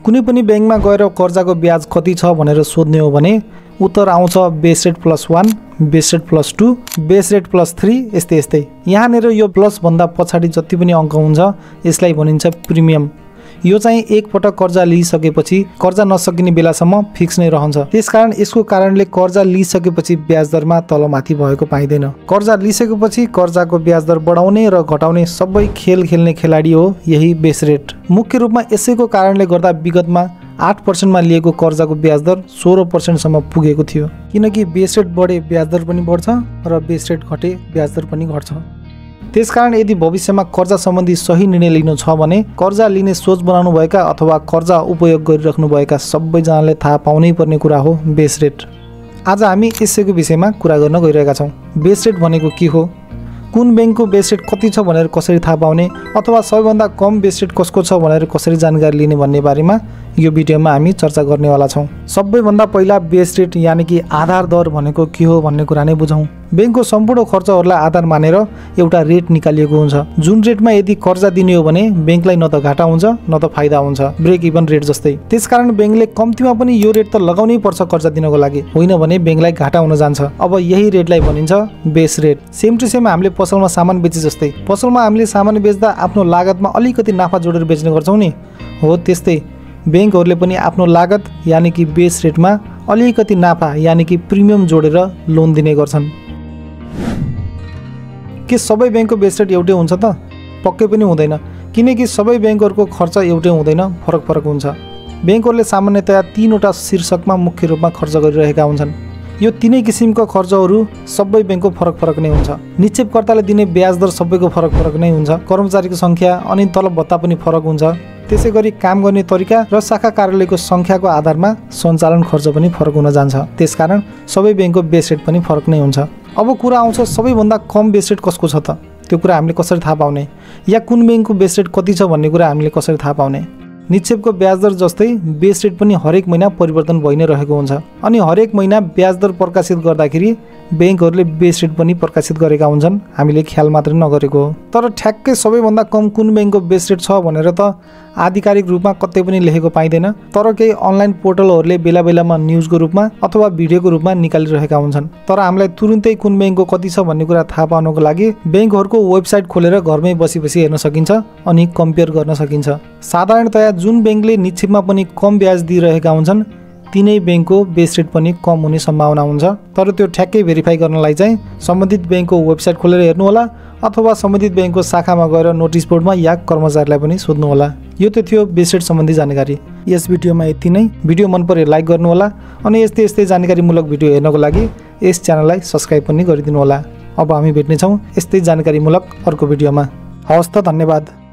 कुनै पनि बैंकमा गएर कर्जाको ब्याज कति छ भनेर सोध्ने हो भने उत्तर आउँछ base rate +1, base rate +2, base rate +3 यस्तै। यहाँनिर यो प्लस भन्दा पछाडि जति पनि अङ्क हुन्छ यसलाई भनिन्छ प्रिमियम। यो चाहिँ एक पटक कर्जा लिइसकेपछि कर्जा नसकिने बेलासम्म फिक्स नै रहन्छ। त्यसकारण यसको कारणले कर्जा लिइसकेपछि ब्याज दरमा तलमाथि भएको पाइँदैन। कर्जा लिइसकेपछि कर्जाको ब्याज दर बढाउने र घटाउने सबै खेल खेल्ने खेलाडी हो यही बेस रेट। मुख्य रूपमा यसैको कारणले गर्दा विगतमा 8% मा लिएको कर्जाको ब्याज दर 16% सम्म पुगेको थियो। किनकि बेस रेट बढे ब्याज दर पनि बढ्छ र बेस रेट घटे ब्याज दर पनि घट्छ। त्यसकारण यदि भविष्यमा कर्जा सम्बन्धी सही निर्णय लिनु छ भने कर्जा लिने सोच बनाउनु भएका अथवा कर्जा उपयोग गरिराख्नु भएका सबैजनाले थाहा पाउनै पर्ने कुरा हो बेस रेट। आज हामी यसैको विषयमा कुरा गर्न गइरहेका छौँ। बेस रेट भनेको के हो, कुन बैंकको बेस रेट कति छ भनेर कसरी थाहा पाउने, अथवा सबैभन्दा कम बेस रेट कसको छ भनेर कसरी जानकारी लिने भन्ने बारेमा यो भिडियोमा हामी चर्चा गर्नेवाला छौँ। सबैभन्दा पहिला बेस रेट यानि कि आधार दर भनेको के हो भन्ने कुरा नै बुझौँ। बैंकको सम्पूर्ण खर्चहरूलाई आधार मानेर एउटा रेट निकालिएको हुन्छ, जुन रेटमा यदि कर्जा दिने हो भने बैंकलाई न त घाटा हुन्छ न त फाइदा हुन्छ, ब्रेक इभन रेट जस्तै। त्यसकारण बैंकले कम्तीमा पनि यो रेट त लगाउनै पर्छ कर्जा दिनको लागि, होइन भने बैंकलाई घाटा हुन जान्छ। अब यही रेटलाई भनिन्छ base rate. Same to same हामीले पसलमा सामान बेचे जस्तै, पसलमा हामीले सामान बेच्दा आफ्नो लागतमा अलिकति नाफा जोडेर बेच्ने गर्छौँ नि, हो त्यस्तै बैंकहरूले पनि आफ्नो लागत यानि कि बेस रेटमा अलिकति नाफा यानि कि प्रिमियम जोडेर लोन दिने गर्छन्। के सबै बैंकको बेस रेट एउटै हुन्छ त? पक्कै पनि हुँदैन, किनकि सबै बैंकहरूको खर्च एउटै हुँदैन, फरक हुन्छ। बैंकहरूले सामान्यतया 3वटा शीर्षकमा मुख्य रूपमा खर्च गरिरहेका हुन्छन्। यो तीनै किसिमको खर्चहरू सबै बैंकको फरक नै हुन्छ। निक्षेपकर्ताले दिने ब्याज दर सबैको फरक नै हुन्छ, कर्मचारीको सङ्ख्या अनि तलब भत्ता पनि फरक हुन्छ। त्यसै गरी काम गर्ने तरिका र शाखा कार्यालयको सङ्ख्याको आधारमा सञ्चालन खर्च पनि फरक हुन जान्छ। त्यसकारण सबै बैंकको बेस रेट पनि फरक नै हुन्छ। अब कुरा आउँछ सबैभन्दा कम बेस रेट कसको छ त? त्यो कुरा हामीले कसरी थाहा पाउने, या कुन बैंकको बेस रेट कति छ भन्ने कुरा हामीले कसरी थाहा पाउने? निक्षेपको ब्याज दर जस्तै बेस रेट पनि हरेक महिना परिवर्तन भइ नै रहेको हुन्छ, अनि हरेक महिना ब्याज दर प्रकाशित गर्दाखेरि बैंकहरूले बेस रेट पनि प्रकाशित गरेका हुन्छन्, हामीले ख्याल मात्र नगरेको हो। तर ठ्याक्कै सबैभन्दा कम कुन बैंकको बेस रेट छ भनेर त आधिकारिक रूपमा कतै पनि लेखेको पाइँदैन। तर केही अनलाइन पोर्टलहरूले बेला बेलामा न्युजको रूपमा अथवा भिडियोको रूपमा निकालिरहेका हुन्छन्। तर हामीलाई तुरुन्तै कुन बैंकको कति छ भन्ने कुरा थाहा पाउनको लागि बैंकहरूको वेबसाइट खोलेर घरमै बसी हेर्न सकिन्छ अनि कम्पेयर गर्न सकिन्छ। साधारणतया जुन बैंकले निक्षेपमा पनि कम ब्याज दिइरहेका हुन्छन् तिनै बैंकको बेस रेट पनि कम हुने सम्भावना हुन्छ। तर त्यो ठ्याक्कै भेरिफाई गर्नलाई चाहिँ सम्बन्धित बैंकको वेबसाइट खोलेर हेर्नु होला, अथवा सम्बन्धित बैंकको शाखामा गएर नोटिस बोर्डमा या कर्मचारीलाई पनि सोध्नु होला। यो त थियो बेस रेट सम्बन्धी जानकारी। यस भिडियोमा यति नै। भिडियो मन परे लाइक गर्नु होला, अनि यस्तै जानकारीमूलक भिडियो हेर्नको लागि यस च्यानललाई सब्स्क्राइब पनि गरिदिनु होला। अब हामी भेट्नेछौँ यस्तै जानकारीमूलक अर्को भिडियोमा। हवस् त, धन्यवाद।